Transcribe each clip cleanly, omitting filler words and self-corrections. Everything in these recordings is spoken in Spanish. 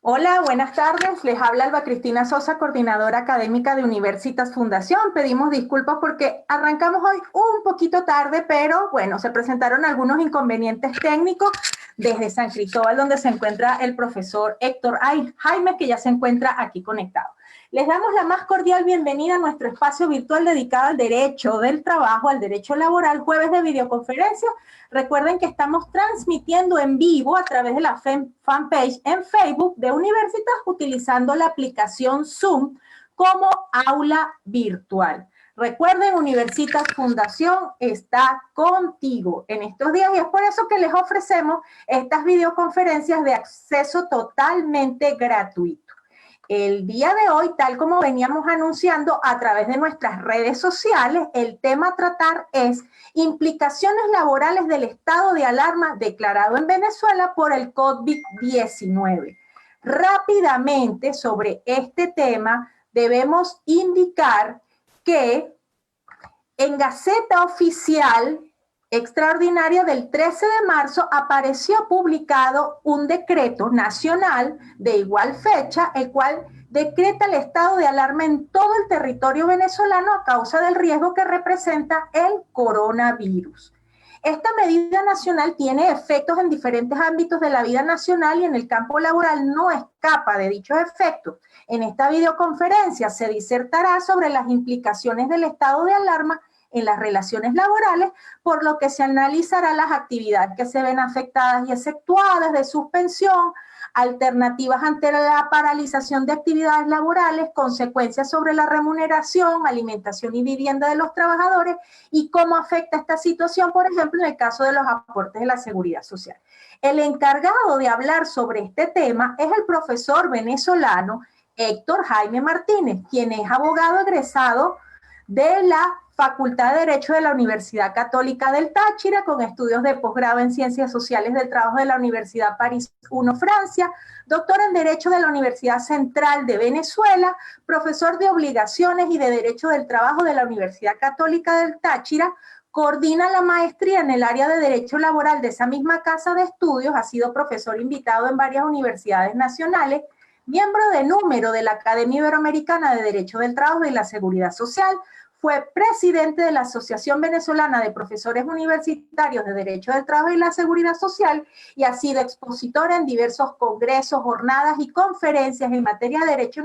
Hola, buenas tardes. Les habla Alba Cristina Sosa, coordinadora académica de Universitas Fundación. Pedimos disculpas porque arrancamos hoy un poquito tarde, pero bueno, se presentaron algunos inconvenientes técnicos desde San Cristóbal, donde se encuentra el profesor Héctor Jaime, que ya se encuentra aquí conectado. Les damos la más cordial bienvenida a nuestro espacio virtual dedicado al derecho del trabajo, al derecho laboral, jueves de videoconferencia. Recuerden que estamos transmitiendo en vivo a través de la fanpage en Facebook de Universitas utilizando la aplicación Zoom como aula virtual. Recuerden, Universitas Fundación está contigo en estos días y es por eso que les ofrecemos estas videoconferencias de acceso totalmente gratuito. El día de hoy, tal como veníamos anunciando a través de nuestras redes sociales, el tema a tratar es implicaciones laborales del estado de alarma declarado en Venezuela por el COVID-19. Rápidamente sobre este tema debemos indicar que en Gaceta Oficial Extraordinaria del 13 de marzo apareció publicado un decreto nacional de igual fecha, el cual decreta el estado de alarma en todo el territorio venezolano a causa del riesgo que representa el coronavirus. Esta medida nacional tiene efectos en diferentes ámbitos de la vida nacional y en el campo laboral no escapa de dichos efectos. En esta videoconferencia se disertará sobre las implicaciones del estado de alarma en las relaciones laborales, por lo que se analizará las actividades que se ven afectadas y exceptuadas de suspensión, alternativas ante la paralización de actividades laborales, consecuencias sobre la remuneración, alimentación y vivienda de los trabajadores y cómo afecta esta situación, por ejemplo, en el caso de los aportes de la seguridad social. El encargado de hablar sobre este tema es el profesor venezolano Héctor Jaime Martínez, quien es abogado egresado de la Facultad de Derecho de la Universidad Católica del Táchira, con estudios de posgrado en Ciencias Sociales del Trabajo de la Universidad París I, Francia, doctor en Derecho de la Universidad Central de Venezuela, profesor de Obligaciones y de Derecho del Trabajo de la Universidad Católica del Táchira, coordina la maestría en el área de Derecho Laboral de esa misma casa de estudios, ha sido profesor invitado en varias universidades nacionales, miembro de número de la Academia Iberoamericana de Derecho del Trabajo y la Seguridad Social, fue presidente de la Asociación Venezolana de Profesores Universitarios de Derecho del Trabajo y la Seguridad Social y ha sido expositor en diversos congresos, jornadas y conferencias en materia de derecho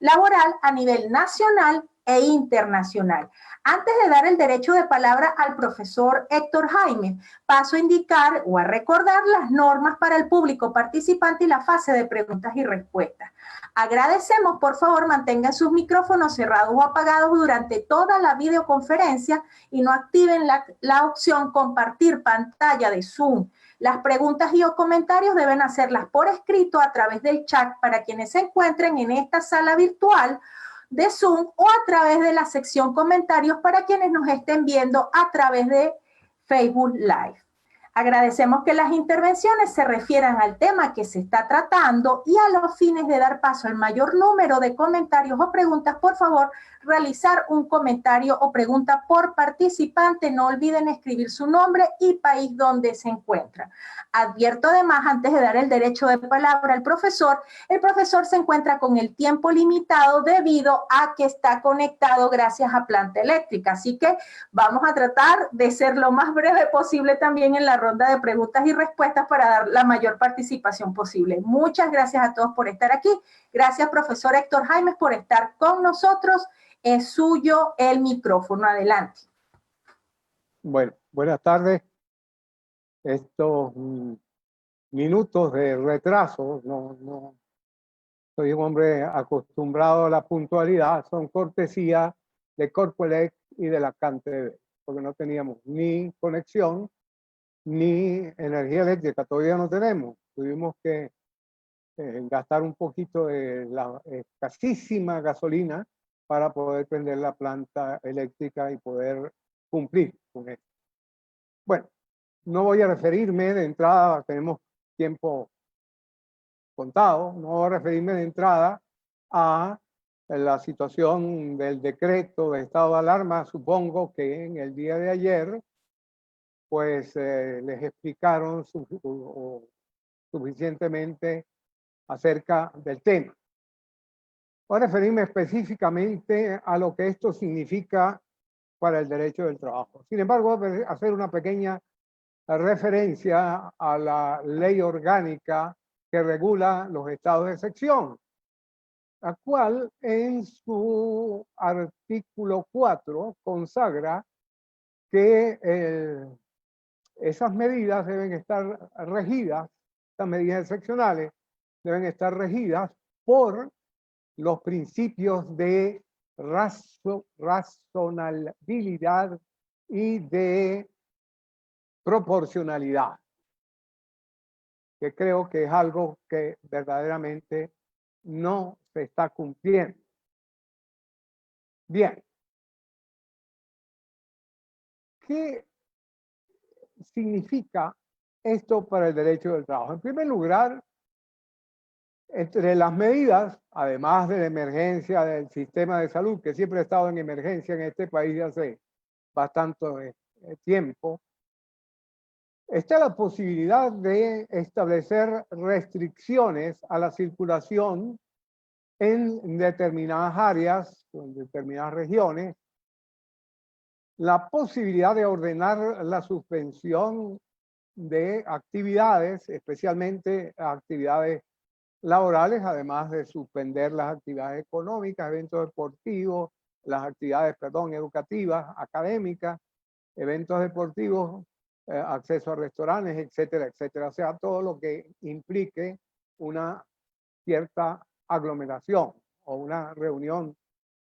laboral a nivel nacional e internacional. Antes de dar el derecho de palabra al profesor Héctor Jaime, paso a indicar o a recordar las normas para el público participante y la fase de preguntas y respuestas. Agradecemos, por favor, mantengan sus micrófonos cerrados o apagados durante toda la videoconferencia y no activen la opción compartir pantalla de Zoom. Las preguntas y o comentarios deben hacerlas por escrito a través del chat para quienes se encuentren en esta sala virtual de Zoom o a través de la sección comentarios para quienes nos estén viendo a través de Facebook Live. Agradecemos que las intervenciones se refieran al tema que se está tratando y a los fines de dar paso al mayor número de comentarios o preguntas, por favor, realizar un comentario o pregunta por participante. No olviden escribir su nombre y país donde se encuentra. Advierto además, antes de dar el derecho de palabra al profesor, el profesor se encuentra con el tiempo limitado debido a que está conectado gracias a planta eléctrica. Así que vamos a tratar de ser lo más breve posible también en la ronda de preguntas y respuestas para dar la mayor participación posible. Muchas gracias a todos por estar aquí. Gracias, profesor Héctor Jaime, por estar con nosotros. Es suyo el micrófono. Adelante. Bueno, buenas tardes. Estos minutos de retraso, no soy un hombre acostumbrado a la puntualidad, son cortesía de Corpoelec y de la CanTV, porque no teníamos ni conexión ni energía eléctrica, todavía no tenemos. Tuvimos que gastar un poquito de la escasísima gasolina para poder prender la planta eléctrica y poder cumplir con esto. Bueno, no voy a referirme de entrada, tenemos tiempo contado, no voy a referirme de entrada a la situación del decreto de estado de alarma. Supongo que en el día de ayer, pues les explicaron suficientemente acerca del tema. Voy a referirme específicamente a lo que esto significa para el derecho del trabajo. Sin embargo, voy a hacer una pequeña referencia a la ley orgánica que regula los estados de excepción, la cual en su artículo 4 consagra que esas medidas deben estar regidas, estas medidas excepcionales deben estar regidas por los principios de razonabilidad y de proporcionalidad, que creo que es algo que verdaderamente no se está cumpliendo. Bien. ¿Qué significa esto para el derecho del trabajo? En primer lugar, entre las medidas, además de la emergencia del sistema de salud, que siempre ha estado en emergencia en este país de hace bastante tiempo, está la posibilidad de establecer restricciones a la circulación en determinadas áreas, en determinadas regiones, la posibilidad de ordenar la suspensión de actividades, especialmente actividades laborales, además de suspender las actividades económicas, eventos deportivos, las actividades, educativas, académicas, eventos deportivos, acceso a restaurantes, etcétera, etcétera. O sea, todo lo que implique una cierta aglomeración o una reunión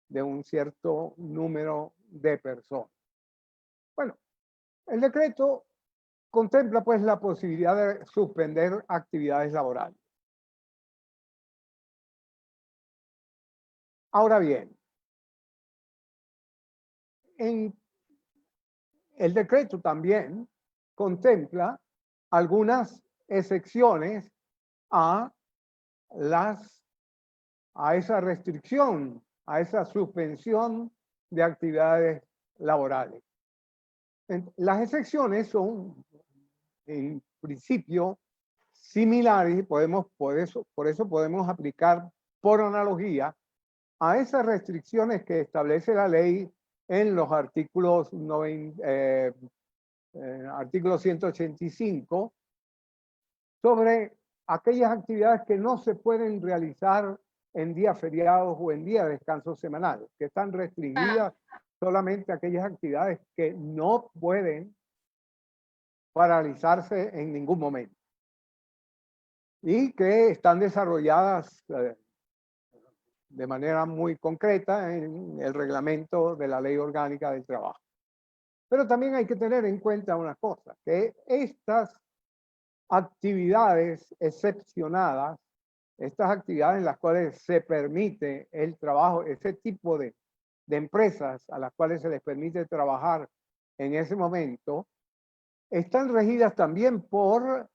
de un cierto número de personas. Bueno, el decreto contempla pues la posibilidad de suspender actividades laborales. Ahora bien, el decreto también contempla algunas excepciones a esa restricción, a esa suspensión de actividades laborales. Las excepciones son, en principio, similares y por eso podemos aplicar por analogía a esas restricciones que establece la ley en los artículos 185 sobre aquellas actividades que no se pueden realizar en días feriados o en días de descanso semanal, que están restringidas solamente a aquellas actividades que no pueden paralizarse en ningún momento y que están desarrolladas de manera muy concreta en el reglamento de la Ley Orgánica del Trabajo. Pero también hay que tener en cuenta una cosa, que estas actividades excepcionadas, estas actividades en las cuales se permite el trabajo, ese tipo de empresas a las cuales se les permite trabajar en ese momento, están regidas también por,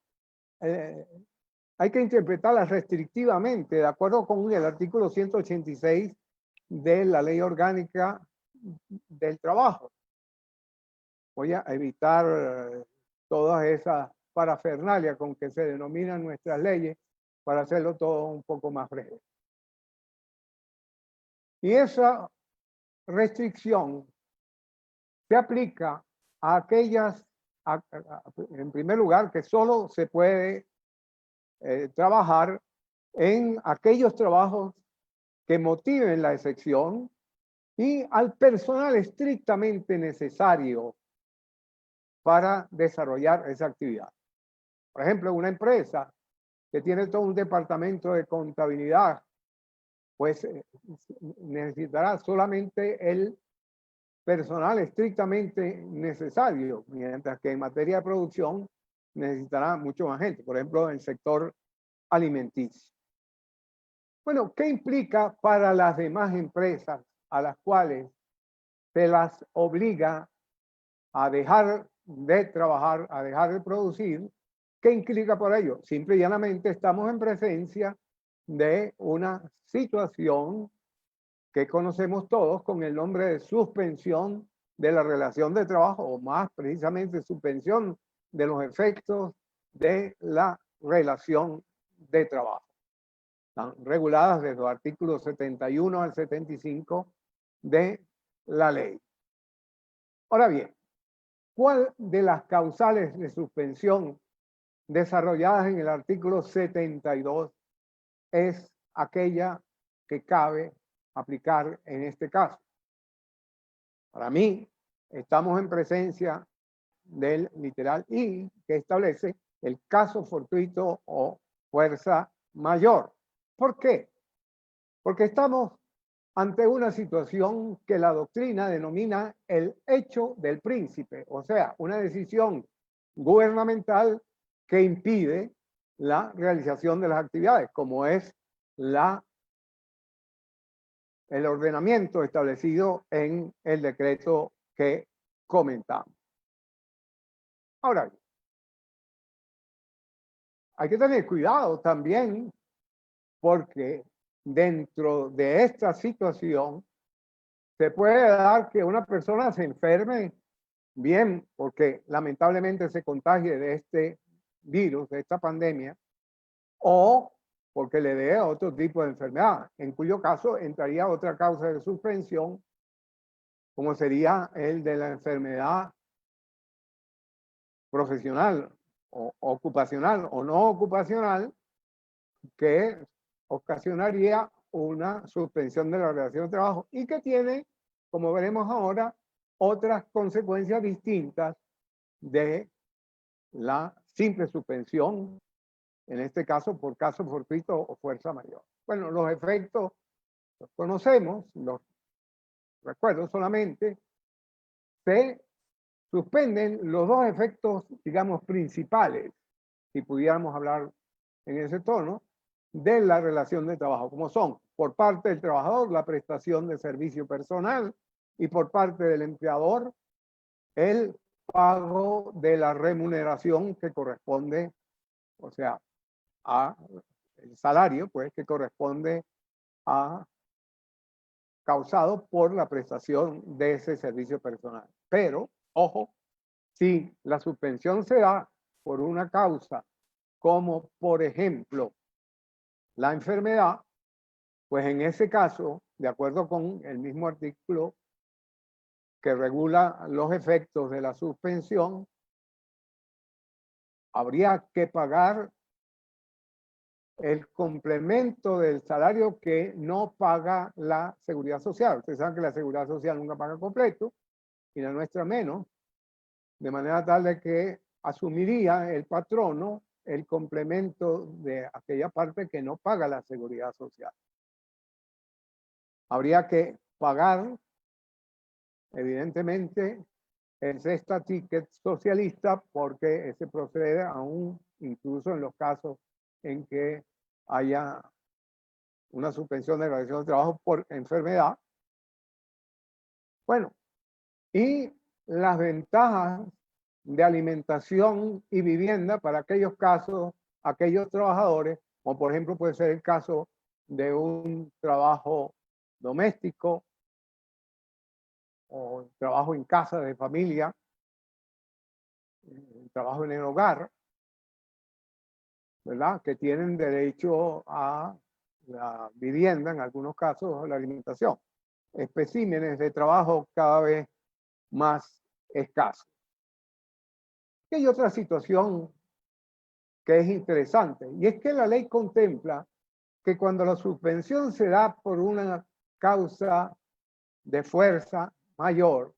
hay que interpretarlas restrictivamente, de acuerdo con el artículo 186 de la Ley Orgánica del Trabajo. Voy a evitar todas esas parafernalia con que se denominan nuestras leyes para hacerlo todo un poco más breve. Y esa restricción se aplica a aquellas, en primer lugar, que solo se puede trabajar en aquellos trabajos que motiven la excepción y al personal estrictamente necesario para desarrollar esa actividad. Por ejemplo, una empresa que tiene todo un departamento de contabilidad, pues necesitará solamente el personal estrictamente necesario, mientras que en materia de producción necesitará mucho más gente, por ejemplo, en el sector alimenticio. Bueno, ¿qué implica para las demás empresas a las cuales se las obliga a dejar de trabajar, a dejar de producir? ¿Qué implica por ello? Simple y llanamente estamos en presencia de una situación que conocemos todos con el nombre de suspensión de la relación de trabajo, o más precisamente suspensión de los efectos de la relación de trabajo. Están reguladas desde los artículos 71 al 75 de la ley. Ahora bien, ¿cuál de las causales de suspensión desarrolladas en el artículo 72 es aquella que cabe aplicar en este caso? Para mí, estamos en presencia del literal I, que establece el caso fortuito o fuerza mayor. ¿Por qué? Porque estamos ante una situación que la doctrina denomina el hecho del príncipe, o sea, una decisión gubernamental que impide la realización de las actividades, como es el ordenamiento establecido en el decreto que comentamos. Ahora, hay que tener cuidado también porque dentro de esta situación se puede dar que una persona se enferme, bien, porque lamentablemente se contagie de este virus, de esta pandemia, o porque le dé otro tipo de enfermedad, en cuyo caso entraría otra causa de suspensión, como sería el de la enfermedad profesional o ocupacional o no ocupacional, que ocasionaría una suspensión de la relación de trabajo y que tiene, como veremos ahora, otras consecuencias distintas de la simple suspensión, en este caso por caso fortuito o fuerza mayor. Bueno, los efectos los conocemos, los recuerdo solamente, se suspenden los dos efectos, digamos, principales, si pudiéramos hablar en ese tono, de la relación de trabajo, como son, por parte del trabajador, la prestación de servicio personal y por parte del empleador, el pago de la remuneración que corresponde, o sea, a el salario, pues, que corresponde a causado por la prestación de ese servicio personal. Pero, ojo, si la suspensión se da por una causa como, por ejemplo, la enfermedad, pues en ese caso, de acuerdo con el mismo artículo que regula los efectos de la suspensión, habría que pagar el complemento del salario que no paga la seguridad social. Ustedes saben que la seguridad social nunca paga completo y la nuestra menos, de manera tal de que asumiría el patrono el complemento de aquella parte que no paga la seguridad social. Habría que pagar, evidentemente, el cesta ticket socialista porque ese procede aún incluso en los casos en que haya una suspensión de la relación de trabajo por enfermedad. Bueno, y las ventajas de alimentación y vivienda para aquellos casos, aquellos trabajadores, como por ejemplo puede ser el caso de un trabajo doméstico o trabajo en casa de familia, trabajo en el hogar, ¿verdad? Que tienen derecho a la vivienda, en algunos casos a la alimentación. Especímenes de trabajo cada vez más escasos. Y hay otra situación que es interesante, y es que la ley contempla que cuando la suspensión se da por una causa de fuerza mayor,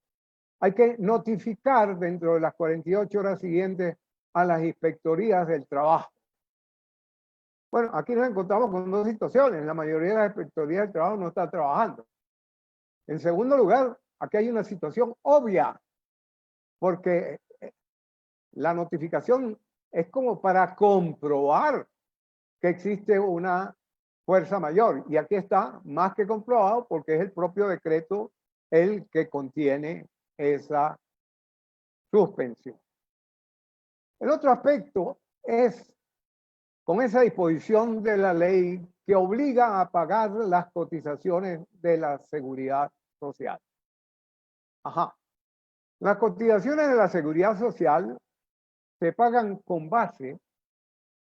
hay que notificar dentro de las 48 horas siguientes a las inspectorías del trabajo. Bueno, aquí nos encontramos con dos situaciones. La mayoría de las inspectorías del trabajo no está trabajando. En segundo lugar, aquí hay una situación obvia, porque la notificación es como para comprobar que existe una fuerza mayor. Y aquí está más que comprobado porque es el propio decreto el que contiene esa suspensión. El otro aspecto es con esa disposición de la ley que obliga a pagar las cotizaciones de la seguridad social. Ajá. Las cotizaciones de la seguridad social se pagan con base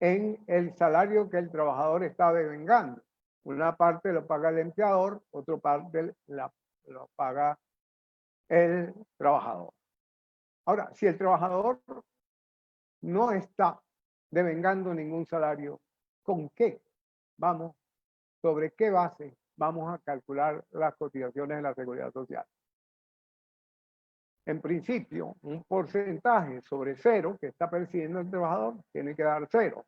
en el salario que el trabajador está devengando. Una parte lo paga el empleador, otra parte lo paga el trabajador. Ahora, si el trabajador no está devengando ningún salario, ¿con qué vamos, sobre qué base vamos a calcular las cotizaciones de la Seguridad Social? En principio, un porcentaje sobre cero que está percibiendo el trabajador tiene que dar cero.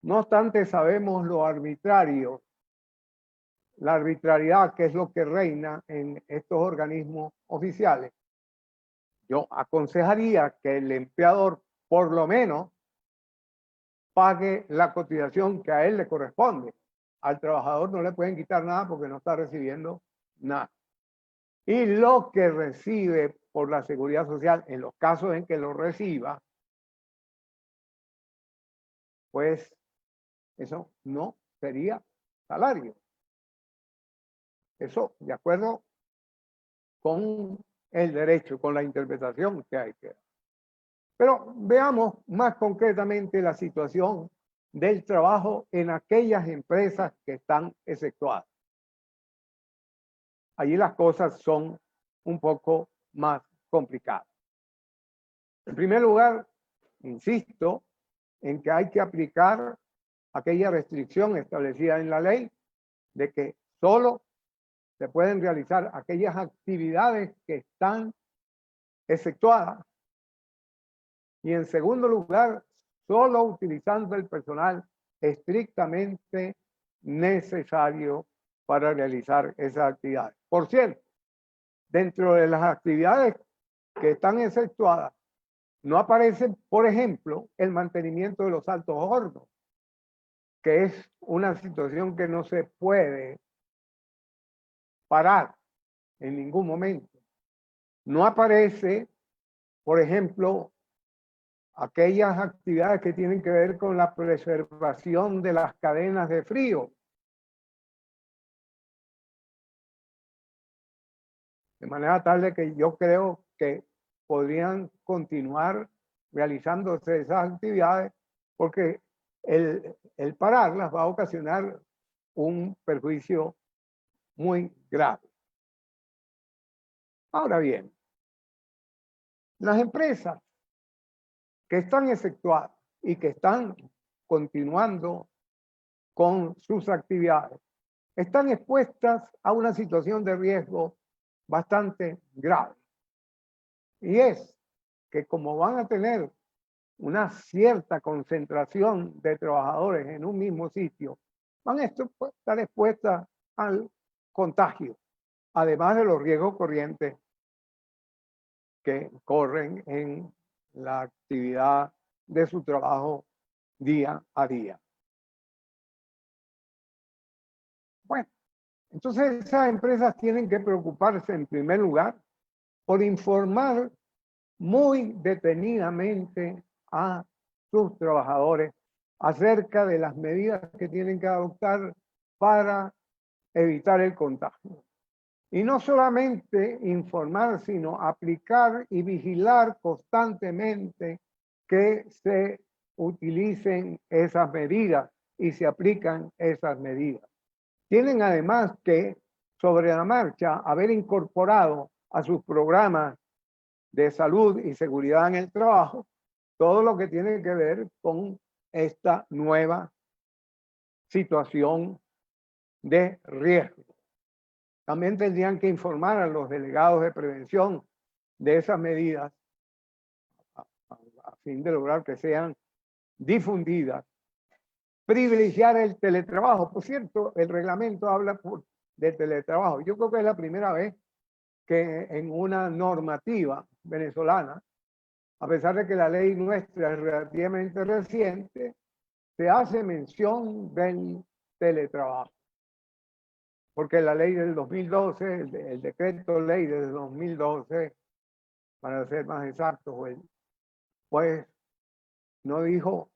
No obstante, sabemos lo arbitrario, la arbitrariedad que es lo que reina en estos organismos oficiales. Yo aconsejaría que el empleador por lo menos pague la cotización que a él le corresponde. Al trabajador no le pueden quitar nada porque no está recibiendo nada. Y lo que recibe por la Seguridad Social, en los casos en que lo reciba, pues eso no sería salario. Eso de acuerdo con el derecho, con la interpretación que hay que dar. Pero veamos más concretamente la situación del trabajo en aquellas empresas que están exceptuadas. Allí las cosas son un poco más complicadas. En primer lugar, insisto en que hay que aplicar aquella restricción establecida en la ley de que solo se pueden realizar aquellas actividades que están exceptuadas. Y en segundo lugar, solo utilizando el personal estrictamente necesario para realizar esas actividades. Por cierto, dentro de las actividades que están exceptuadas, no aparece, por ejemplo, el mantenimiento de los altos hornos, que es una situación que no se puede parar en ningún momento. No aparece, por ejemplo, aquellas actividades que tienen que ver con la preservación de las cadenas de frío. De manera tal de que yo creo que podrían continuar realizándose esas actividades porque el pararlas va a ocasionar un perjuicio muy grave. Ahora bien, las empresas que están exceptuadas y que están continuando con sus actividades están expuestas a una situación de riesgo bastante grave. Y es que como van a tener una cierta concentración de trabajadores en un mismo sitio, van a estar expuestas al contagio, además de los riesgos corrientes que corren en la actividad de su trabajo día a día. Bueno, entonces esas empresas tienen que preocuparse en primer lugar por informar muy detenidamente a sus trabajadores acerca de las medidas que tienen que adoptar para evitar el contagio. Y no solamente informar, sino aplicar y vigilar constantemente que se utilicen esas medidas y se aplican esas medidas. Tienen además que, sobre la marcha, haber incorporado a sus programas de salud y seguridad en el trabajo todo lo que tiene que ver con esta nueva situación de riesgo. También tendrían que informar a los delegados de prevención de esas medidas a fin de lograr que sean difundidas. Privilegiar el teletrabajo. Por cierto, el reglamento habla de teletrabajo. Yo creo que es la primera vez que en una normativa venezolana, a pesar de que la ley nuestra es relativamente reciente, se hace mención del teletrabajo. Porque la ley del 2012, el decreto ley del 2012, para ser más exactos, pues no dijo,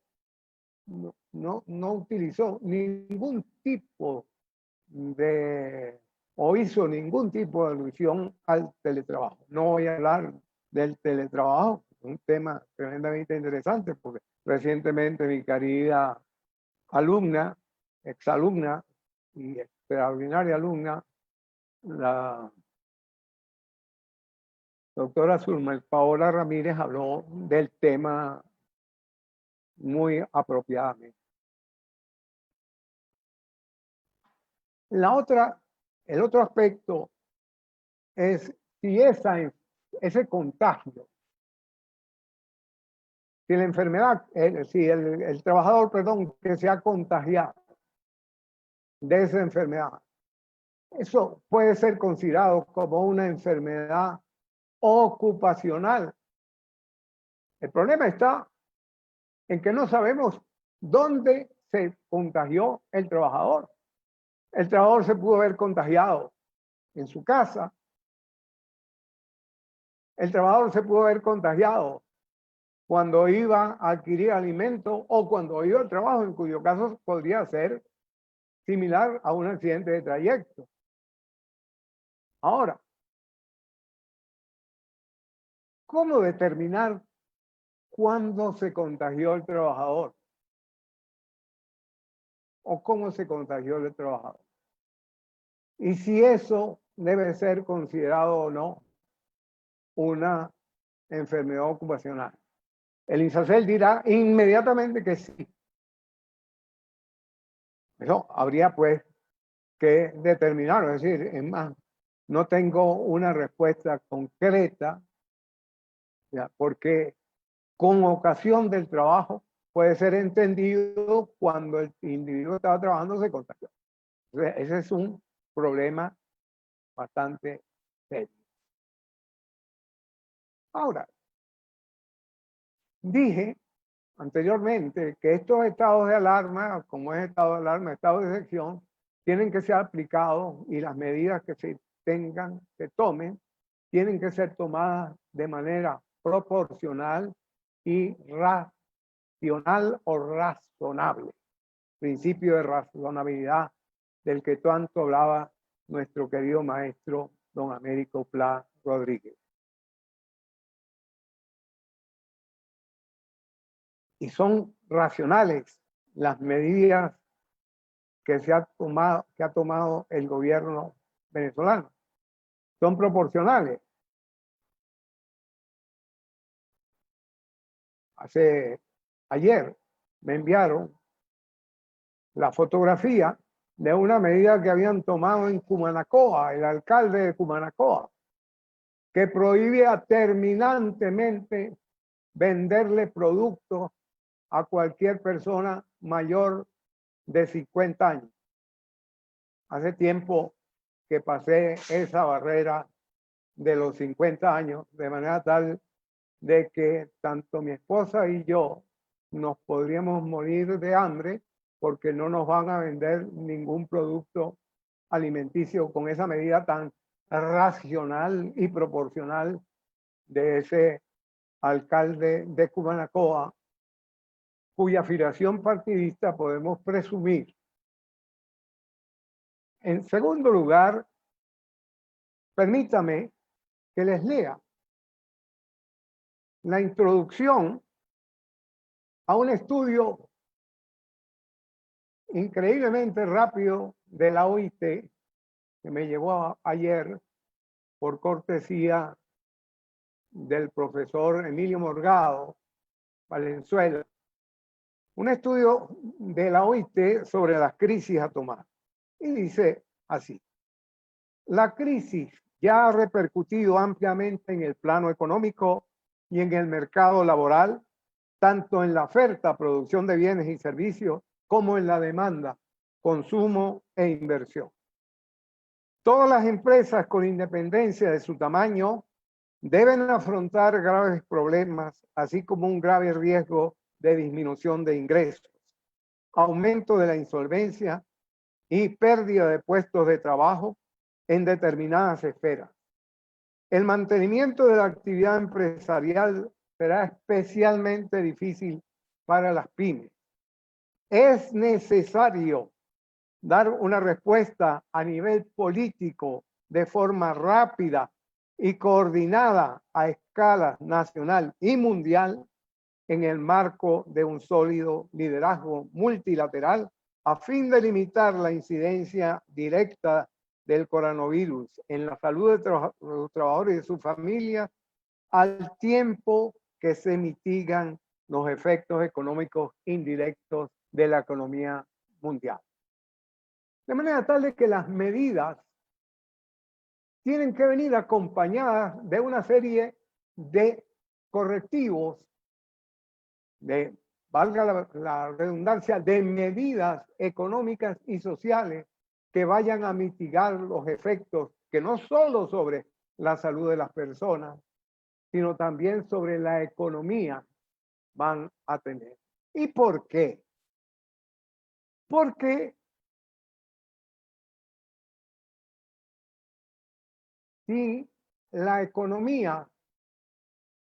no utilizó ningún tipo o hizo ningún tipo de alusión al teletrabajo. No voy a hablar del teletrabajo, un tema tremendamente interesante porque recientemente mi querida alumna, exalumna y extraordinaria alumna, la doctora Zulma Paola Ramírez, habló del tema muy apropiadamente. El otro aspecto es si ese contagio, si la enfermedad, si el trabajador, perdón, que se ha contagiado de esa enfermedad, eso puede ser considerado como una enfermedad ocupacional. El problema está en que no sabemos dónde se contagió el trabajador. El trabajador se pudo haber contagiado en su casa. El trabajador se pudo haber contagiado cuando iba a adquirir alimento o cuando iba al trabajo, en cuyo caso podría ser similar a un accidente de trayecto. Ahora, ¿cómo determinar cuándo se contagió el trabajador? ¿O cómo se contagió el trabajador? Y si eso debe ser considerado o no una enfermedad ocupacional. El INSACEL dirá inmediatamente que sí. Eso habría pues que determinarlo. Es decir, es más, no tengo una respuesta concreta, ¿ya? Porque con ocasión del trabajo puede ser entendido cuando el individuo estaba trabajando se contagió. Entonces, ese es un problema bastante serio. Ahora, dije anteriormente que estos estados de alarma, como es estado de alarma, estado de excepción, tienen que ser aplicados y las medidas que se tomen, tienen que ser tomadas de manera proporcional y racional o razonable. Principio de razonabilidad del que tanto hablaba nuestro querido maestro don Américo Pla Rodríguez. Y son racionales las medidas que ha tomado el gobierno venezolano. Son proporcionales. Ayer me enviaron la fotografía de una medida que habían tomado en Cumanacoa, el alcalde de Cumanacoa, que prohibía terminantemente venderle productos a cualquier persona mayor de 50 años. Hace tiempo que pasé esa barrera de los 50 años, de manera tal de que tanto mi esposa y yo nos podríamos morir de hambre porque no nos van a vender ningún producto alimenticio con esa medida tan racional y proporcional de ese alcalde de Cumanacoa, cuya afiliación partidista podemos presumir. En segundo lugar, permítame que les lea la introducción a un estudio increíblemente rápido de la OIT que me llegó ayer por cortesía del profesor Emilio Morgado Valenzuela. Un estudio de la OIT sobre las crisis a tomar. Y dice así: la crisis ya ha repercutido ampliamente en el plano económico y en el mercado laboral, tanto en la oferta, producción de bienes y servicios, como en la demanda, consumo e inversión. Todas las empresas, con independencia de su tamaño, deben afrontar graves problemas, así como un grave riesgo de disminución de ingresos, aumento de la insolvencia y pérdida de puestos de trabajo en determinadas esferas. El mantenimiento de la actividad empresarial será especialmente difícil para las pymes. Es necesario dar una respuesta a nivel político de forma rápida y coordinada a escala nacional y mundial en el marco de un sólido liderazgo multilateral a fin de limitar la incidencia directa del coronavirus en la salud de los trabajadores y de sus familias, al tiempo que se mitigan los efectos económicos indirectos de la economía mundial. De manera tal de que las medidas tienen que venir acompañadas de una serie de correctivos, de, valga la redundancia, de medidas económicas y sociales que vayan a mitigar los efectos que no solo sobre la salud de las personas, sino también sobre la economía van a tener. ¿Y por qué? Porque si la economía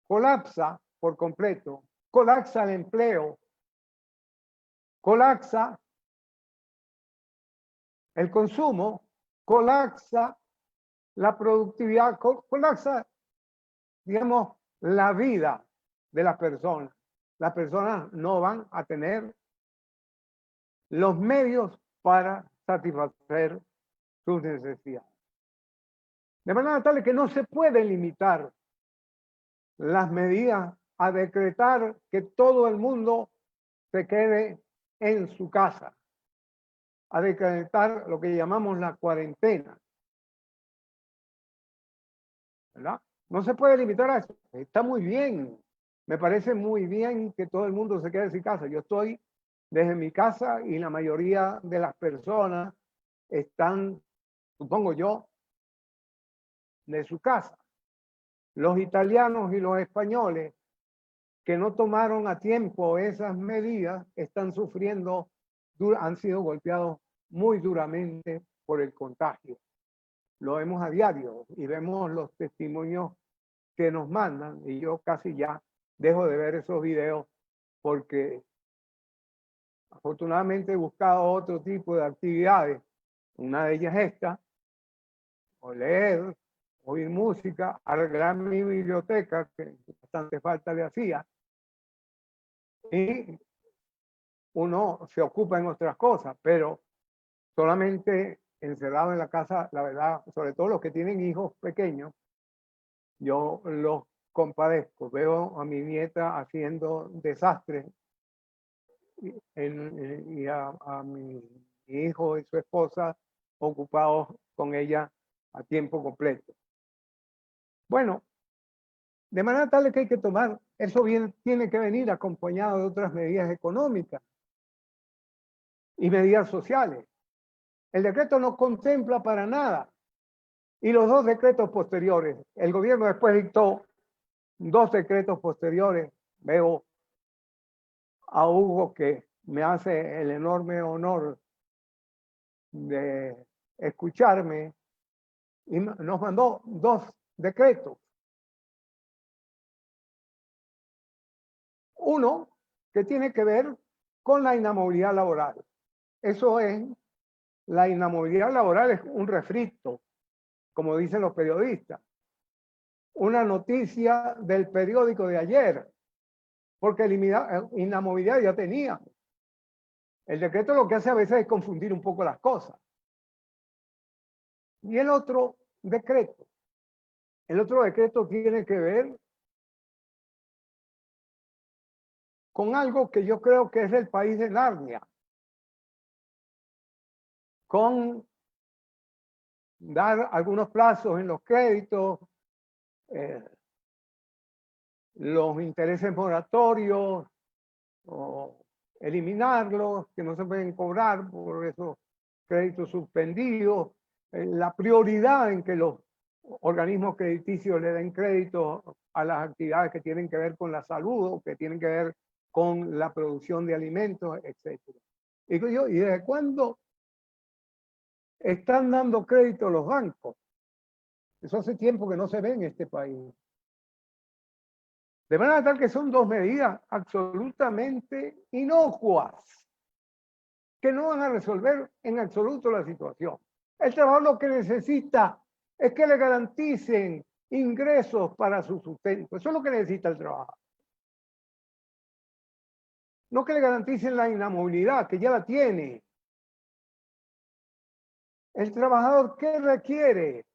colapsa por completo, colapsa el empleo, colapsa el consumo, colapsa la productividad, colapsa, digamos, la vida de las personas. Las personas no van a tener los medios para satisfacer sus necesidades. De manera tal que no se puede limitar las medidas a decretar que todo el mundo se quede en su casa, a decretar lo que llamamos la cuarentena, ¿verdad? No se puede limitar a eso. Está muy bien. Me parece muy bien que todo el mundo se quede en su casa. Yo estoy desde mi casa y la mayoría de las personas están, supongo yo, de su casa. Los italianos y los españoles que no tomaron a tiempo esas medidas están sufriendo, han sido golpeados muy duramente por el contagio. Lo vemos a diario y vemos los testimonios que nos mandan, y yo casi ya dejo de ver esos videos porque afortunadamente he buscado otro tipo de actividades. Una de ellas es esta, o leer, oír música, arreglar mi biblioteca, que bastante falta le hacía, y uno se ocupa en otras cosas, pero solamente encerrado en la casa, la verdad, sobre todo los que tienen hijos pequeños, yo los compadezco. Veo a mi nieta haciendo desastres y a mi hijo y su esposa ocupados con ella a tiempo completo. Bueno, de manera tal que hay que tomar, eso bien tiene que venir acompañado de otras medidas económicas y medidas sociales. El decreto no contempla para nada. Y los dos decretos posteriores, el gobierno después dictó dos decretos posteriores. Veo a Hugo que me hace el enorme honor de escucharme y nos mandó dos decretos. Uno que tiene que ver con la inamovilidad laboral. Eso es, la inamovilidad laboral es un refrito, como dicen los periodistas. Una noticia del periódico de ayer, porque inamovilidad ya tenía. El decreto lo que hace a veces es confundir un poco las cosas. Y el otro decreto tiene que ver con algo que yo creo que es el país de Narnia, con dar algunos plazos en los créditos, los intereses moratorios, o eliminarlos, que no se pueden cobrar por esos créditos suspendidos, la prioridad en que los organismos crediticios le den crédito a las actividades que tienen que ver con la salud o que tienen que ver con la producción de alimentos, etc. Y ¿desde cuándo están dando crédito los bancos? Eso hace tiempo que no se ve en este país. De manera tal que son dos medidas absolutamente inocuas, que no van a resolver en absoluto la situación. El trabajador lo que necesita es que le garanticen ingresos para su sustento. Eso es lo que necesita el trabajador. No que le garanticen la inamovilidad, que ya la tiene. El trabajador, ¿qué requiere?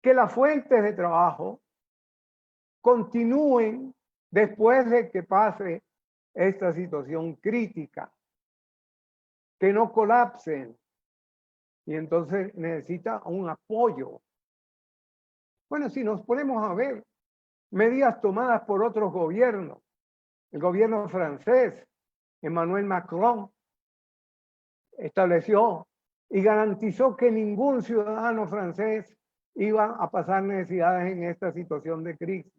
Que las fuentes de trabajo continúen después de que pase esta situación crítica, que no colapsen, y entonces necesita un apoyo. Bueno, si nos ponemos a ver medidas tomadas por otros gobiernos, el gobierno francés, Emmanuel Macron, estableció y garantizó que ningún ciudadano francés iba a pasar necesidades en esta situación de crisis.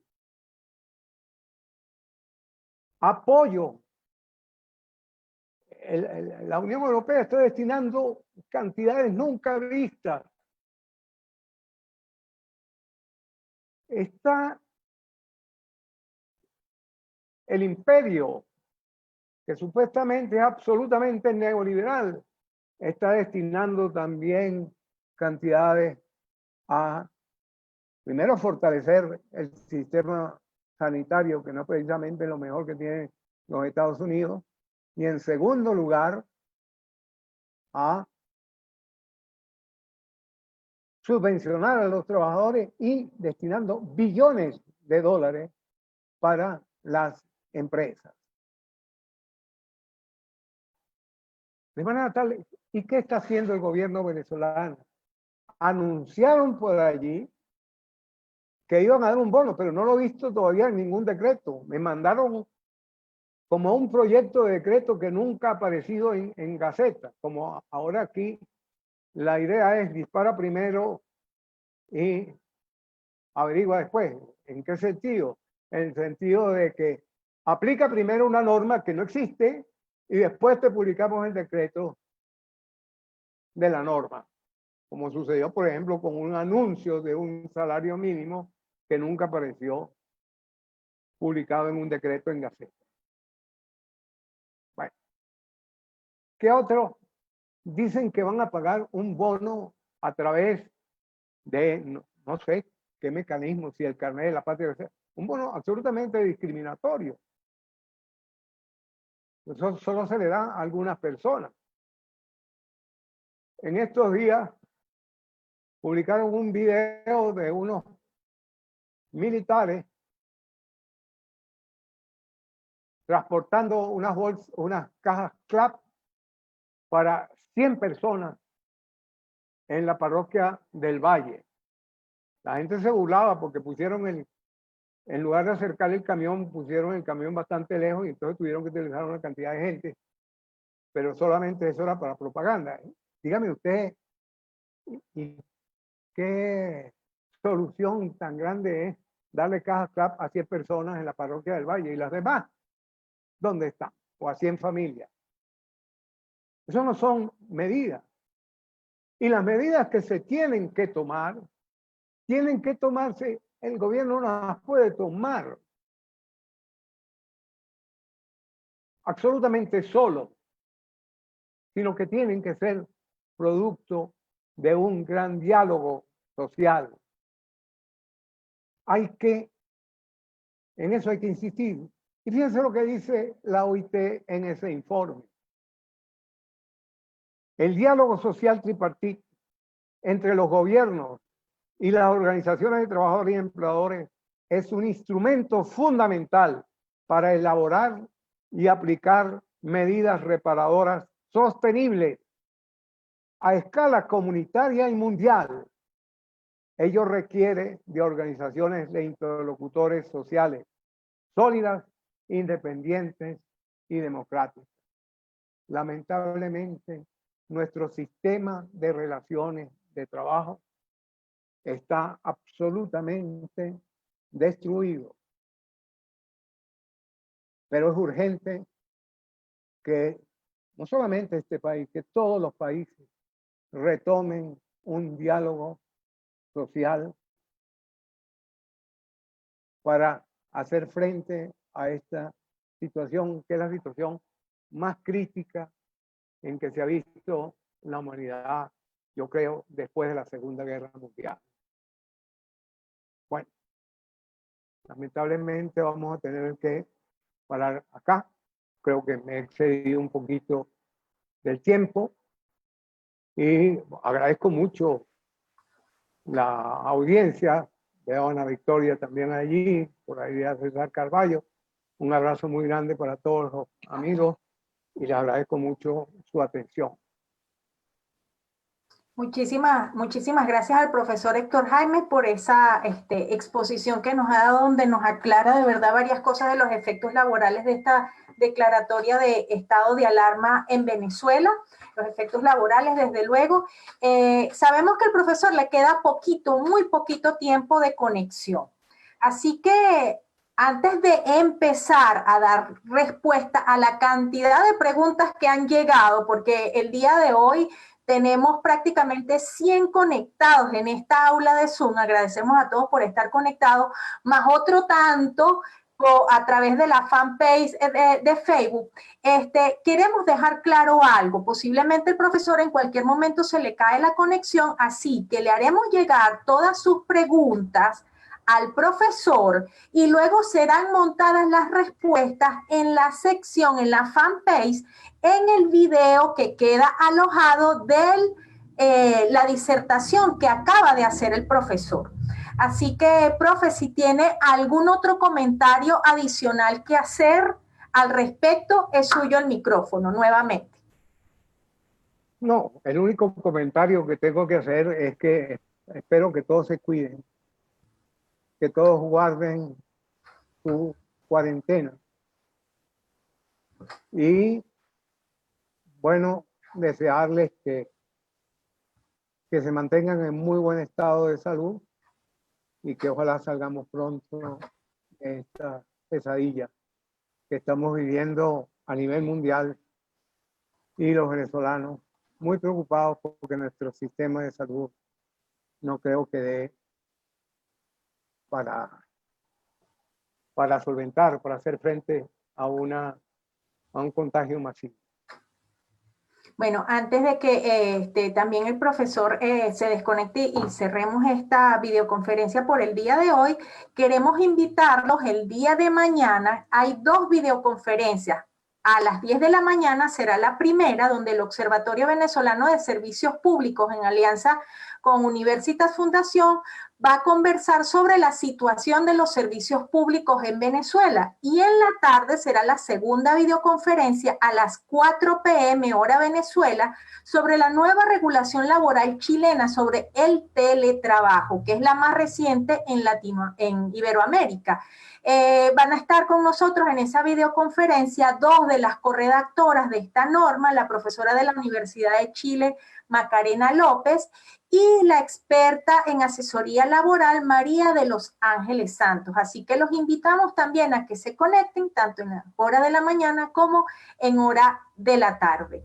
Apoyo. La Unión Europea está destinando cantidades nunca vistas. Está el imperio, que supuestamente es absolutamente neoliberal, está destinando también cantidades a, primero, fortalecer el sistema sanitario, que no es precisamente lo mejor que tienen los Estados Unidos, y en segundo lugar, a subvencionar a los trabajadores y destinando billones de dólares para las empresas. De manera tal, ¿y qué está haciendo el gobierno venezolano? Anunciaron por allí que iban a dar un bono, pero no lo he visto todavía en ningún decreto. Me mandaron como un proyecto de decreto que nunca ha aparecido en Gaceta. Como ahora aquí la idea es dispara primero y averigua después. ¿En qué sentido? En el sentido de que aplica primero una norma que no existe y después te publicamos el decreto de la norma, como sucedió, por ejemplo, con un anuncio de un salario mínimo que nunca apareció publicado en un decreto en Gaceta. Bueno, ¿qué otro? Dicen que van a pagar un bono a través de, no sé qué mecanismo, si el carnet de la patria, un bono absolutamente discriminatorio. Eso solo se le da a algunas personas. En estos días publicaron un video de unos militares transportando unas cajas CLAP para 100 personas en la parroquia del Valle. La gente se burlaba porque pusieron en lugar de acercar el camión, pusieron el camión bastante lejos y entonces tuvieron que utilizar una cantidad de gente, pero solamente eso era para propaganda. Dígame usted, ¿y qué solución tan grande es darle cajas CLAP a 100 personas en la parroquia del Valle? ¿Y las demás dónde están? O a 100 familias. Eso no son medidas. Y las medidas que se tienen que tomarse, el gobierno no las puede tomar absolutamente solo, sino que tienen que ser producto de un gran diálogo social. En eso hay que insistir. Y fíjense lo que dice la OIT en ese informe. El diálogo social tripartito entre los gobiernos y las organizaciones de trabajadores y empleadores es un instrumento fundamental para elaborar y aplicar medidas reparadoras sostenibles a escala comunitaria y mundial. Ello requiere de organizaciones de interlocutores sociales sólidas, independientes y democráticas. Lamentablemente, nuestro sistema de relaciones de trabajo está absolutamente destruido. Pero es urgente que no solamente este país, que todos los países retomen un diálogo social para hacer frente a esta situación, que es la situación más crítica en que se ha visto la humanidad, yo creo, después de la Segunda Guerra Mundial. Bueno, Lamentablemente vamos a tener que parar acá. Creo que me he excedido un poquito del tiempo y agradezco mucho la audiencia. Veo a Ana Victoria también allí, por ahí a César Carballo. Un abrazo muy grande para todos los amigos y les agradezco mucho su atención. Muchísimas gracias al profesor Héctor Jaime por esa exposición que nos ha dado, donde nos aclara de verdad varias cosas de los efectos laborales de esta declaratoria de estado de alarma en Venezuela, los efectos laborales, desde luego. Sabemos que al profesor le queda muy poquito tiempo de conexión. Así que antes de empezar a dar respuesta a la cantidad de preguntas que han llegado, porque el día de hoy tenemos prácticamente 100 conectados en esta aula de Zoom. Agradecemos a todos por estar conectados, más otro tanto a través de la fanpage de Facebook. Queremos dejar claro algo. Posiblemente el profesor en cualquier momento se le cae la conexión, así que le haremos llegar todas sus preguntas al profesor y luego serán montadas las respuestas en la sección, en la fanpage, en el video que queda alojado de la disertación que acaba de hacer el profesor. Así que, profe, si tiene algún otro comentario adicional que hacer al respecto, es suyo el micrófono nuevamente. No, el único comentario que tengo que hacer es que espero que todos se cuiden, que todos guarden su cuarentena. Y bueno, desearles que se mantengan en muy buen estado de salud y que ojalá salgamos pronto de esta pesadilla que estamos viviendo a nivel mundial y los venezolanos muy preocupados porque nuestro sistema de salud no creo que dé para solventar, para hacer frente a un contagio masivo. Bueno, antes de que también el profesor se desconecte y cerremos esta videoconferencia por el día de hoy, queremos invitarlos el día de mañana. Hay 2 videoconferencias. A las 10 de la mañana será la primera, donde el Observatorio Venezolano de Servicios Públicos, en alianza con Universitas Fundación, va a conversar sobre la situación de los servicios públicos en Venezuela. Y en la tarde será la segunda videoconferencia a las 4 p.m. hora Venezuela sobre la nueva regulación laboral chilena sobre el teletrabajo, que es la más reciente en Iberoamérica. Van a estar con nosotros en esa videoconferencia 2 de las corredactoras de esta norma, la profesora de la Universidad de Chile, Macarena López, y la experta en asesoría laboral, María de los Ángeles Santos. Así que los invitamos también a que se conecten, tanto en la hora de la mañana como en hora de la tarde.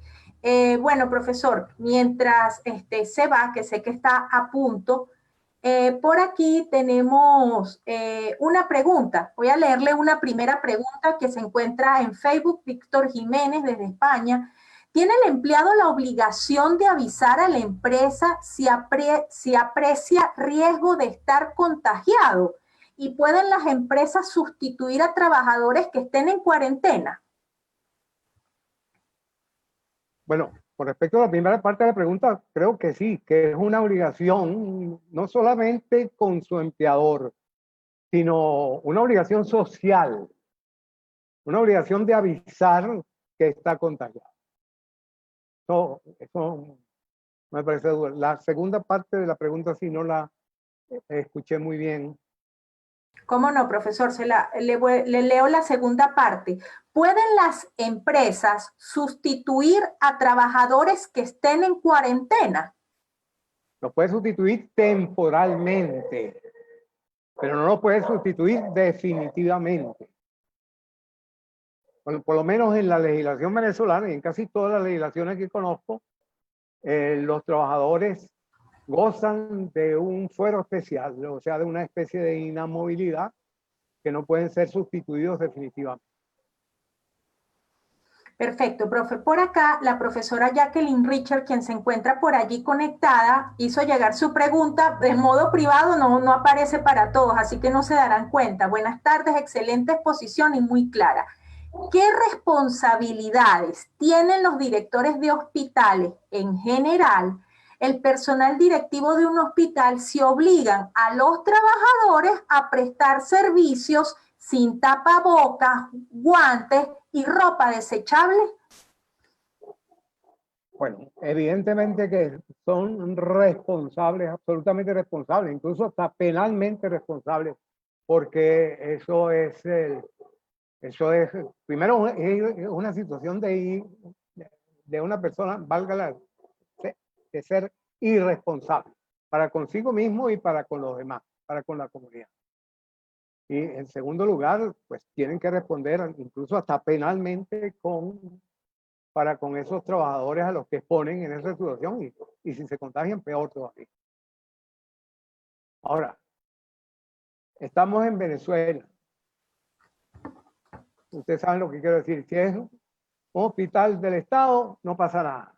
Bueno, profesor, mientras se va, que sé que está a punto, por aquí tenemos una pregunta. Voy a leerle una primera pregunta que se encuentra en Facebook, Víctor Jiménez desde España. ¿Tiene el empleado la obligación de avisar a la empresa si aprecia riesgo de estar contagiado? ¿Y pueden las empresas sustituir a trabajadores que estén en cuarentena? Bueno, con respecto a la primera parte de la pregunta, creo que sí, que es una obligación, no solamente con su empleador, sino una obligación social, una obligación de avisar que está contagiado. No, eso me parece duro. La segunda parte de la pregunta sí no la escuché muy bien. ¿Cómo no, profesor? Le leo la segunda parte. ¿Pueden las empresas sustituir a trabajadores que estén en cuarentena? Lo puede sustituir temporalmente, pero no lo puede sustituir definitivamente. Bueno, por lo menos en la legislación venezolana y en casi todas las legislaciones que conozco, los trabajadores gozan de un fuero especial, o sea, de una especie de inamovilidad que no pueden ser sustituidos definitivamente. Perfecto, profe. Por acá, la profesora Jacqueline Richard, quien se encuentra por allí conectada, hizo llegar su pregunta en modo privado, no aparece para todos, así que no se darán cuenta. Buenas tardes, excelente exposición y muy clara. ¿Qué responsabilidades tienen los directores de hospitales en general, el personal directivo de un hospital, si obligan a los trabajadores a prestar servicios sin tapabocas, guantes y ropa desechable? Bueno, evidentemente que son responsables, absolutamente responsables, incluso hasta penalmente responsables, porque eso es primero, es una situación de una persona, de ser irresponsable para consigo mismo y para con los demás, para con la comunidad. Y en segundo lugar, pues tienen que responder incluso hasta penalmente para con esos trabajadores a los que exponen en esa situación y si se contagian, peor todavía. Ahora, estamos en Venezuela. Ustedes saben lo que quiero decir. Si es un hospital del Estado, no pasa nada.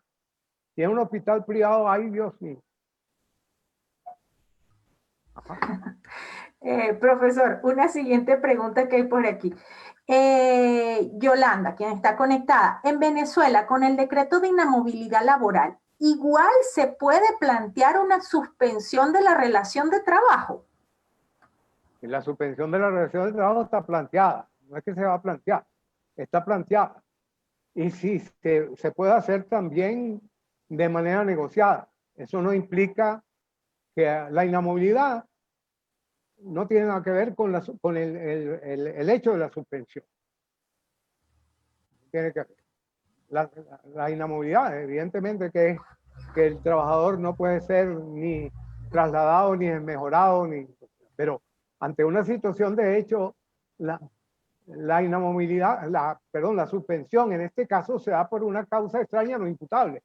Si es un hospital privado, ay Dios mío. Profesor, una siguiente pregunta que hay por aquí. Yolanda, quien está conectada. En Venezuela, con el decreto de inamovilidad laboral, ¿igual se puede plantear una suspensión de la relación de trabajo? Y la suspensión de la relación de trabajo está planteada. No es que se va a plantear, está planteada. Y sí, se puede hacer también de manera negociada. Eso no implica que la inamovilidad no tiene nada que ver con el hecho de la suspensión. Tiene que la inamovilidad, evidentemente que el trabajador no puede ser ni trasladado, ni desmejorado, pero ante una situación de hecho, la inamovilidad, la suspensión en este caso se da por una causa extraña no imputable.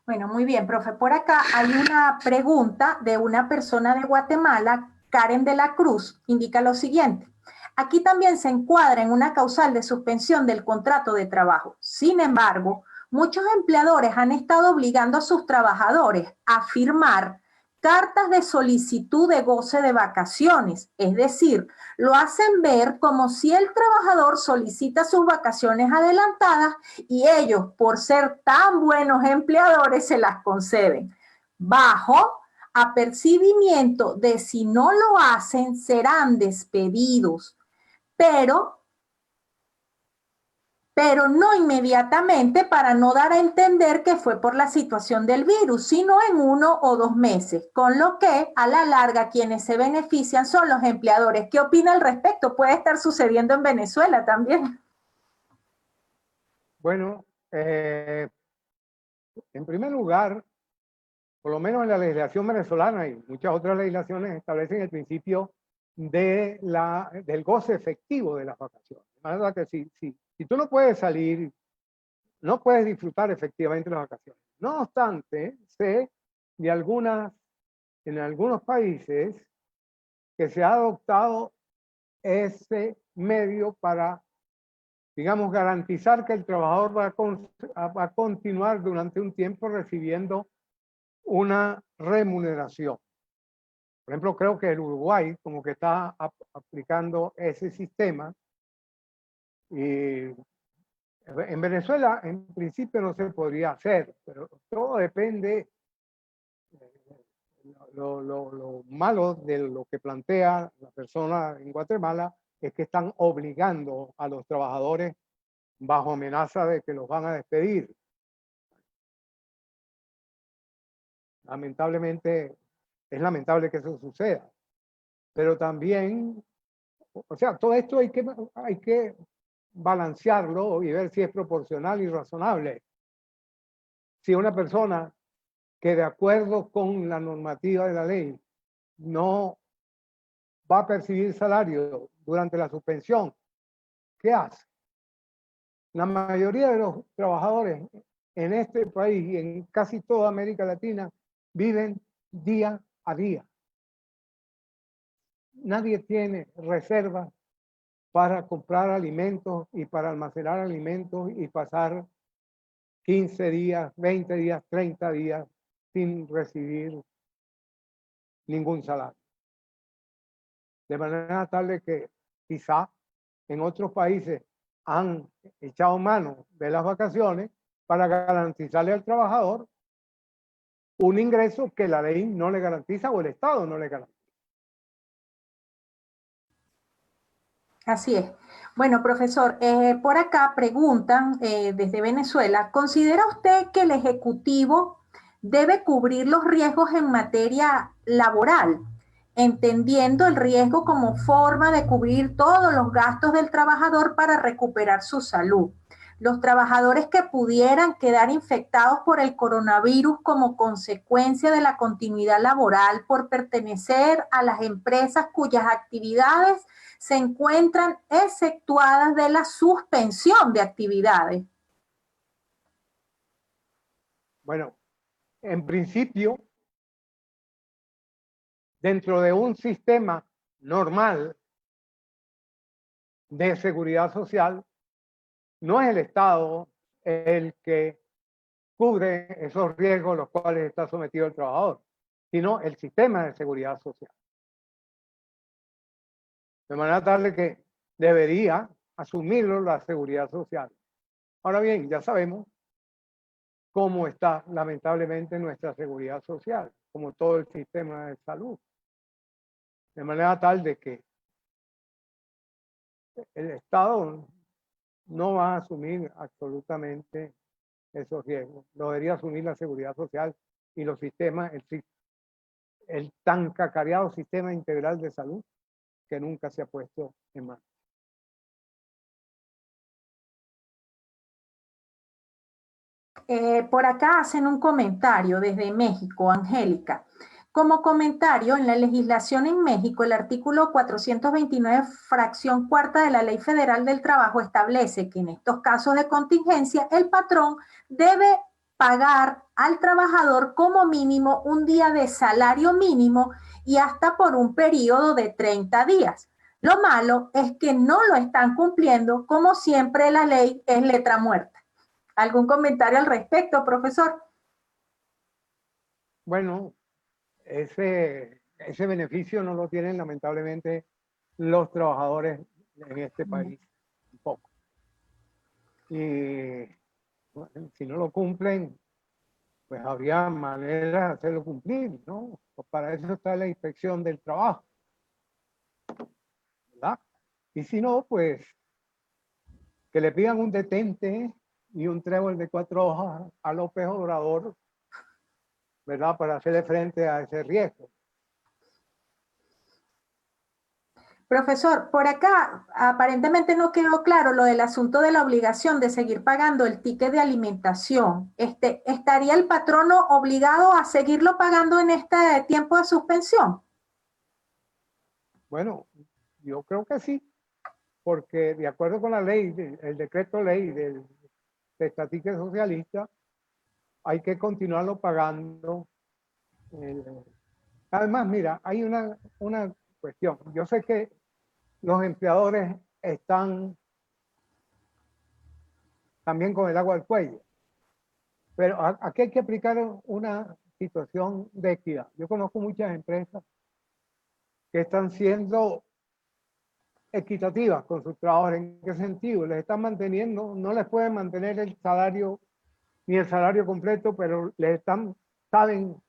Bueno, muy bien, profe. Por acá hay una pregunta de una persona de Guatemala, Karen de la Cruz, indica lo siguiente. Aquí también se encuadra en una causal de suspensión del contrato de trabajo. Sin embargo, muchos empleadores han estado obligando a sus trabajadores a firmar cartas de solicitud de goce de vacaciones, es decir, lo hacen ver como si el trabajador solicita sus vacaciones adelantadas y ellos, por ser tan buenos empleadores, se las conceden, bajo apercibimiento de si no lo hacen, serán despedidos, pero no inmediatamente para no dar a entender que fue por la situación del virus, sino en 1 o 2 meses, con lo que a la larga quienes se benefician son los empleadores. ¿Qué opina al respecto? Puede estar sucediendo en Venezuela también. Bueno, en primer lugar, por lo menos en la legislación venezolana y muchas otras legislaciones establecen el principio del goce efectivo de las vacaciones. De manera que si tú no puedes salir, no puedes disfrutar efectivamente las vacaciones. No obstante, sé de en algunos países que se ha adoptado ese medio para, digamos, garantizar que el trabajador va a continuar durante un tiempo recibiendo una remuneración. Por ejemplo, creo que el Uruguay como que está aplicando ese sistema y en Venezuela en principio no se podría hacer, pero todo depende. Lo malo de lo que plantea la persona en Guatemala es que están obligando a los trabajadores bajo amenaza de que los van a despedir. Lamentablemente, es lamentable que eso suceda. Pero también, o sea, todo esto hay que balancearlo y ver si es proporcional y razonable. Si una persona que de acuerdo con la normativa de la ley no va a percibir salario durante la suspensión, ¿qué hace? La mayoría de los trabajadores en este país y en casi toda América Latina viven día a día. Nadie tiene reservas para comprar alimentos y para almacenar alimentos y pasar 15 días, 20 días, 30 días sin recibir ningún salario. De manera tal de que quizá en otros países han echado mano de las vacaciones para garantizarle al trabajador un ingreso que la ley no le garantiza o el Estado no le garantiza. Así es. Bueno, profesor, por acá preguntan desde Venezuela, ¿considera usted que el Ejecutivo debe cubrir los riesgos en materia laboral, entendiendo el riesgo como forma de cubrir todos los gastos del trabajador para recuperar su salud? Los trabajadores que pudieran quedar infectados por el coronavirus como consecuencia de la continuidad laboral por pertenecer a las empresas cuyas actividades se encuentran exceptuadas de la suspensión de actividades. Bueno, en principio, dentro de un sistema normal de seguridad social, no es el Estado el que cubre esos riesgos a los cuales está sometido el trabajador, sino el sistema de seguridad social. De manera tal que debería asumirlo la seguridad social. Ahora bien, ya sabemos cómo está lamentablemente nuestra seguridad social, como todo el sistema de salud. De manera tal de que el Estado no va a asumir absolutamente esos riesgos. Lo debería asumir la seguridad social y los sistemas, el tan cacareado sistema integral de salud que nunca se ha puesto en marcha. Por acá hacen un comentario desde México, Angélica. Como comentario, en la legislación en México, el artículo 429, fracción cuarta de la Ley Federal del Trabajo establece que en estos casos de contingencia, el patrón debe pagar al trabajador como mínimo un día de salario mínimo y hasta por un periodo de 30 días. Lo malo es que no lo están cumpliendo, como siempre la ley es letra muerta. ¿Algún comentario al respecto, profesor? Bueno, ese beneficio no lo tienen lamentablemente los trabajadores en este país, un poco. Y bueno, si no lo cumplen, pues habría maneras de hacerlo cumplir, ¿no? Pues para eso está la inspección del trabajo, ¿verdad? Y si no, pues que le pidan un detente y un trébol de 4 hojas a López Obrador, ¿verdad? Para hacerle frente a ese riesgo. Profesor, por acá aparentemente no quedó claro lo del asunto de la obligación de seguir pagando el ticket de alimentación. ¿Estaría el patrono obligado a seguirlo pagando en este tiempo de suspensión? Bueno, yo creo que sí, porque de acuerdo con la ley, el decreto ley del ticket socialista, hay que continuarlo pagando. Además, mira, hay una cuestión. Yo sé que los empleadores están también con el agua al cuello, pero aquí hay que aplicar una situación de equidad. Yo conozco muchas empresas que están siendo equitativas con sus trabajadores. ¿En qué sentido? Les están manteniendo, no les pueden mantener el salario ni el salario completo, pero saben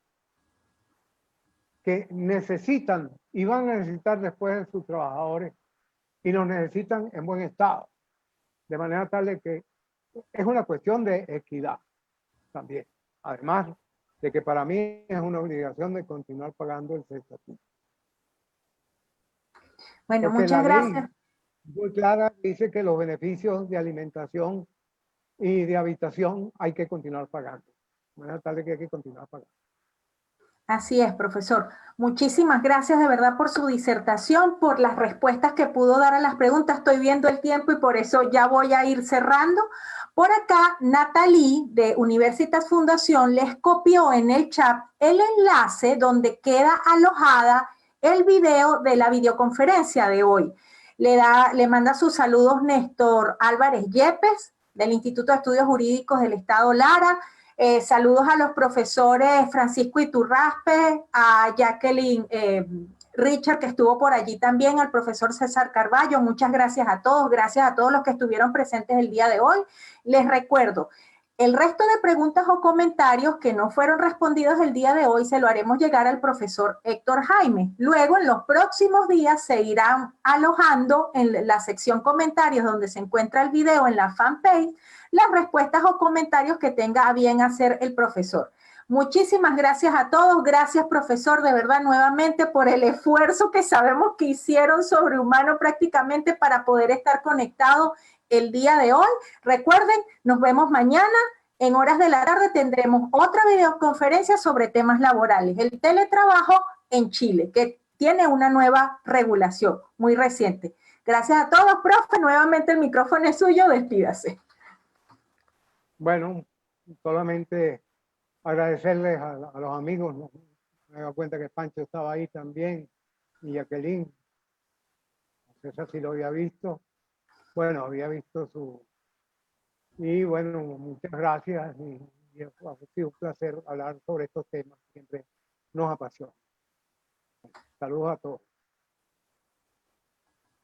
que necesitan y van a necesitar después de sus trabajadores y los necesitan en buen estado. De manera tal de que es una cuestión de equidad también. Además de que para mí es una obligación de continuar pagando el estatuto. Bueno, porque muchas gracias. Muy clara dice que los beneficios de alimentación y de habitación hay que continuar pagando. De manera tal de que hay que continuar pagando. Así es, profesor. Muchísimas gracias de verdad por su disertación, por las respuestas que pudo dar a las preguntas. Estoy viendo el tiempo y por eso ya voy a ir cerrando. Por acá, Natalie de Universitas Fundación les copió en el chat el enlace donde queda alojada el video de la videoconferencia de hoy. Le manda sus saludos Néstor Álvarez Yepes, del Instituto de Estudios Jurídicos del Estado Lara. Saludos a los profesores Francisco Iturraspe, a Jacqueline Richard, que estuvo por allí también, al profesor César Carballo. Muchas gracias a todos los que estuvieron presentes el día de hoy. Les recuerdo, el resto de preguntas o comentarios que no fueron respondidos el día de hoy se lo haremos llegar al profesor Héctor Jaime. Luego, en los próximos días, se irán alojando en la sección comentarios donde se encuentra el video en la fanpage, las respuestas o comentarios que tenga a bien hacer el profesor. Muchísimas gracias a todos. Gracias, profesor, de verdad, nuevamente por el esfuerzo que sabemos que hicieron sobrehumano prácticamente para poder estar conectados el día de hoy. Recuerden, nos vemos mañana. En horas de la tarde tendremos otra videoconferencia sobre temas laborales, el teletrabajo en Chile, que tiene una nueva regulación muy reciente. Gracias a todos, profe. Nuevamente el micrófono es suyo. Despídase. Bueno, solamente agradecerles a los amigos. ¿No? Me he dado cuenta que Pancho estaba ahí también y Jacqueline. No sé si lo había visto. Bueno, había visto su... Y bueno, muchas gracias y ha sido un placer hablar sobre estos temas. Siempre nos apasiona. Saludos a todos.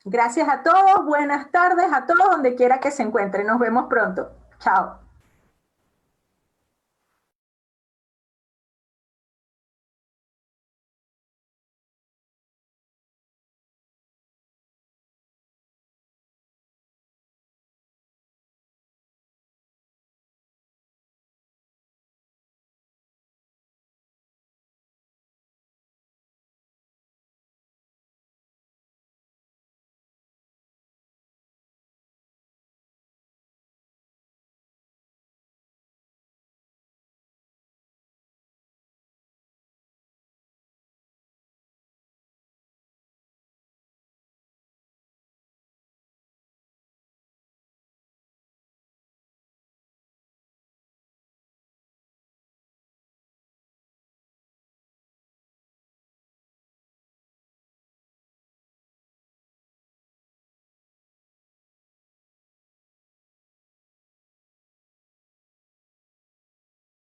Gracias a todos. Buenas tardes a todos donde quiera que se encuentren. Nos vemos pronto. Chao.